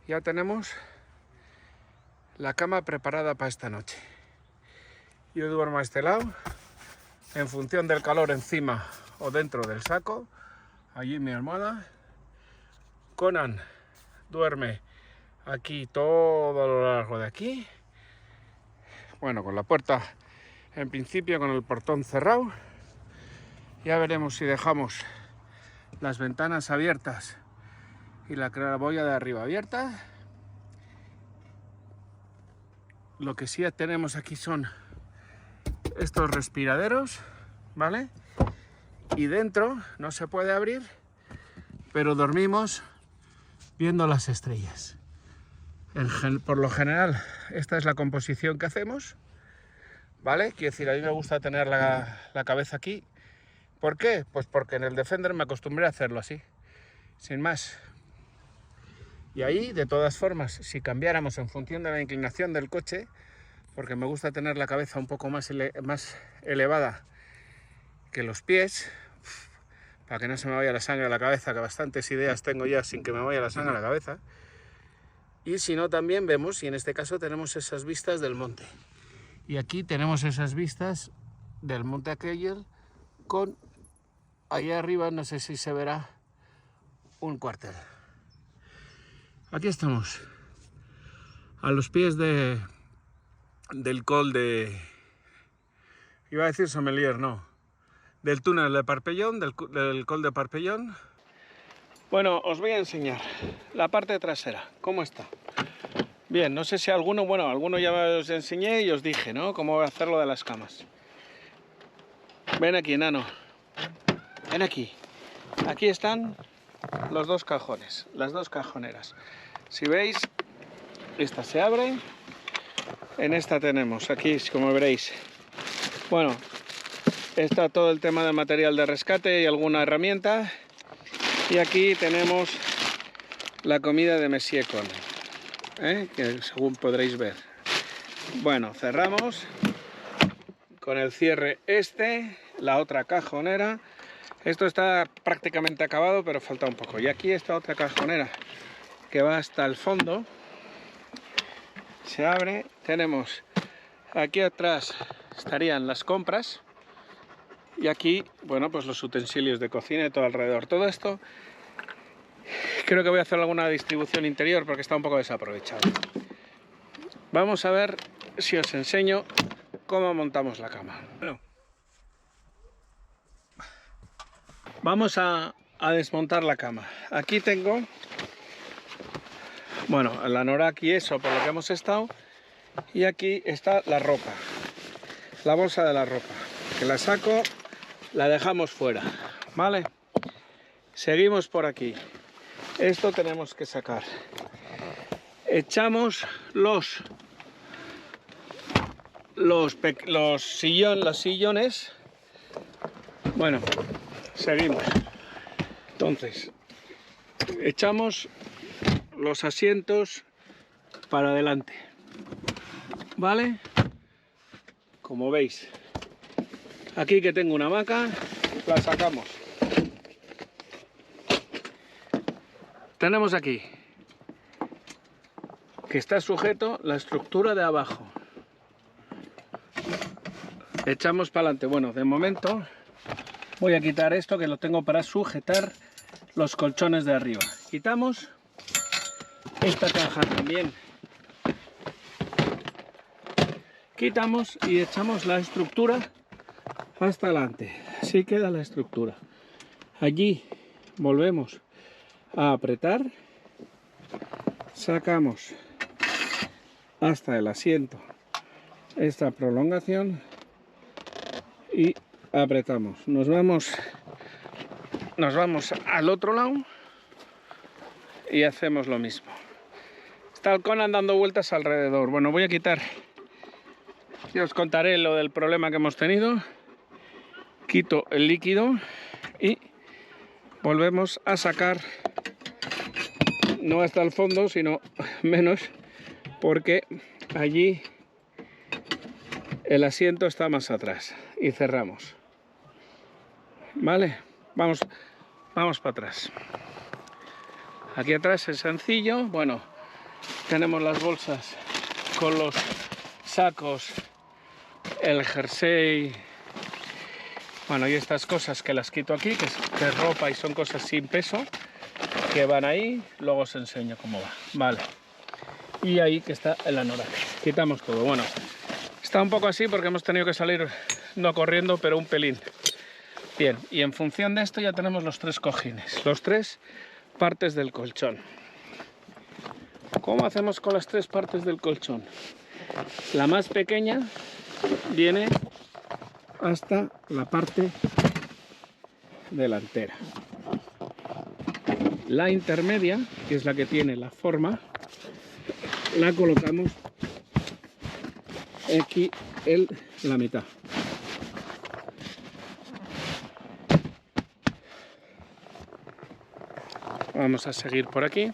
Ya tenemos la cama preparada para esta noche. Yo duermo a este lado, en función del calor encima o dentro del saco. Allí mi almohada. Conan duerme aquí todo lo largo de aquí. Bueno, con la puerta en principio con el portón cerrado. Ya veremos si dejamos las ventanas abiertas y la claraboya de arriba abierta. Lo que sí tenemos aquí son estos respiraderos, ¿vale? Y dentro no se puede abrir, pero dormimos viendo las estrellas. Por lo general, esta es la composición que hacemos, ¿vale? Quiero decir, a mí me gusta tener la cabeza aquí. ¿Por qué? Pues porque en el Defender me acostumbré a hacerlo así, sin más. Y ahí, de todas formas, si cambiáramos en función de la inclinación del coche, porque me gusta tener la cabeza un poco más elevada que los pies, para que no se me vaya la sangre a la cabeza, que bastantes ideas tengo ya sin que me vaya la sangre a la cabeza. Y si no, también vemos, y en este caso tenemos esas vistas del monte. Y aquí tenemos esas vistas del monte aquel con, allá arriba, no sé si se verá, un cuartel. Aquí estamos, a los pies del col de... Iba a decir Sommelier, no. Del túnel de Parpellón, del col de Parpellón. Bueno, os voy a enseñar la parte trasera, cómo está. Bien, no sé si alguno ya os enseñé y os dije, ¿no? Cómo hacerlo de las camas. Ven aquí, enano. Ven aquí. Aquí están los dos cajones, las dos cajoneras. Si veis, esta se abre. En esta tenemos, aquí, como veréis, bueno, está todo el tema de material de rescate y alguna herramienta. Y aquí tenemos la comida de Monsieur Conan, que según podréis ver. Bueno, cerramos con el cierre la otra cajonera. Esto está prácticamente acabado, pero falta un poco. Y aquí esta otra cajonera que va hasta el fondo. Se abre. Tenemos aquí atrás estarían las compras. Y aquí, bueno, pues los utensilios de cocina y todo alrededor. Todo esto creo que voy a hacer alguna distribución interior porque está un poco desaprovechado. Vamos a ver si os enseño cómo montamos la cama. Bueno, vamos a desmontar la cama. Aquí tengo, bueno, el anorak y eso por lo que hemos estado. Y aquí está la ropa, la bolsa de la ropa, que la saco, la dejamos fuera, ¿vale? Seguimos por aquí. Esto tenemos que sacar. Echamos los sillones. Bueno, seguimos. Entonces, echamos los asientos para adelante, ¿vale? Como veis, aquí que tengo una hamaca, la sacamos. Tenemos aquí que está sujeto la estructura de abajo. Echamos para adelante. Bueno, de momento voy a quitar esto que lo tengo para sujetar los colchones de arriba. Quitamos esta caja también. Quitamos y echamos la estructura hasta adelante. Así queda la estructura. Allí volvemos a apretar. Sacamos hasta el asiento esta prolongación y apretamos. Nos vamos al otro lado y hacemos lo mismo. Está el Conan dando vueltas alrededor. Bueno, voy a quitar y os contaré lo del problema que hemos tenido. Quito el líquido y volvemos a sacar, no hasta el fondo, sino menos, porque allí el asiento está más atrás. Y cerramos. ¿Vale? Vamos para atrás. Aquí atrás es sencillo. Bueno, tenemos las bolsas con los sacos, el jersey, bueno, y estas cosas que las quito aquí, que es ropa y son cosas sin peso, que van ahí. Luego os enseño cómo va. Vale. Y ahí que está el anorak. Quitamos todo. Bueno, está un poco así porque hemos tenido que salir, no corriendo, pero un pelín. Bien, y en función de esto ya tenemos los 3 cojines, los 3 partes del colchón. ¿Cómo hacemos con las 3 partes del colchón? La más pequeña viene hasta la parte delantera. La intermedia, que es la que tiene la forma, la colocamos aquí en la mitad. Vamos a seguir por aquí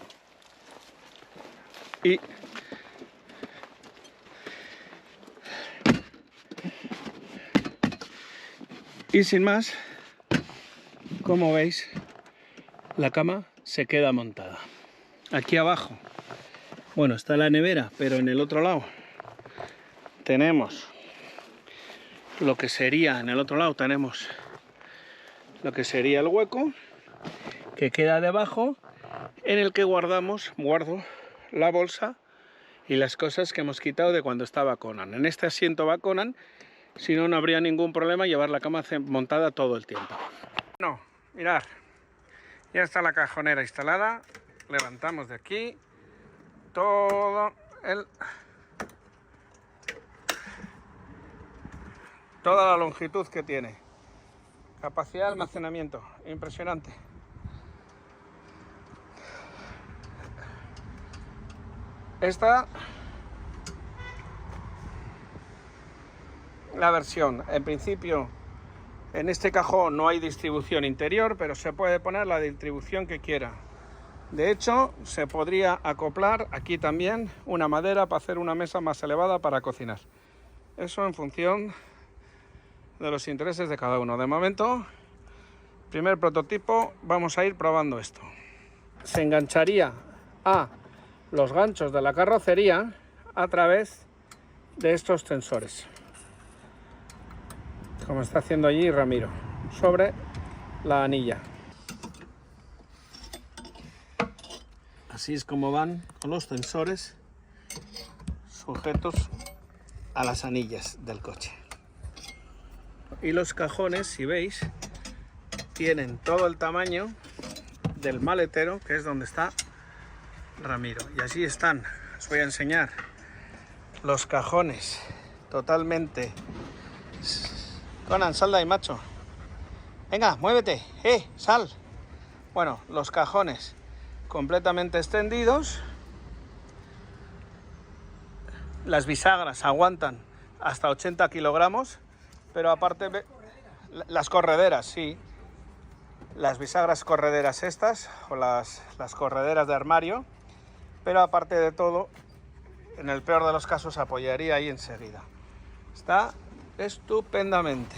y sin más, como veis, la cama se queda montada. Aquí abajo, bueno, está la nevera, pero en el otro lado tenemos lo que sería, en el otro lado tenemos lo que sería el hueco que queda debajo, en el que guardo la bolsa y las cosas que hemos quitado de cuando estaba Conan. En este asiento va Conan, si no, no habría ningún problema llevar la cama montada todo el tiempo. No, mirad, ya está la cajonera instalada. Levantamos de aquí toda la longitud que tiene. Capacidad de almacenamiento, impresionante. Esta la versión, en principio en este cajón no hay distribución interior, pero se puede poner la distribución que quiera. De hecho, se podría acoplar aquí también una madera para hacer una mesa más elevada para cocinar. Eso en función de los intereses de cada uno. De momento, primer prototipo, vamos a ir probando esto. Se engancharía a los ganchos de la carrocería a través de estos tensores, como está haciendo allí Ramiro, sobre la anilla. Así es como van con los tensores sujetos a las anillas del coche. Y los cajones, si veis, tienen todo el tamaño del maletero, que es donde está Ramiro. Y así están. Os voy a enseñar los cajones totalmente. Conan, sal de ahí, macho. Venga, muévete. Sal. Bueno, los cajones completamente extendidos. Las bisagras aguantan hasta 80 kilogramos, pero aparte, las correderas, sí. Las bisagras correderas estas, o las correderas de armario, pero aparte de todo, en el peor de los casos, apoyaría ahí enseguida. Está estupendamente.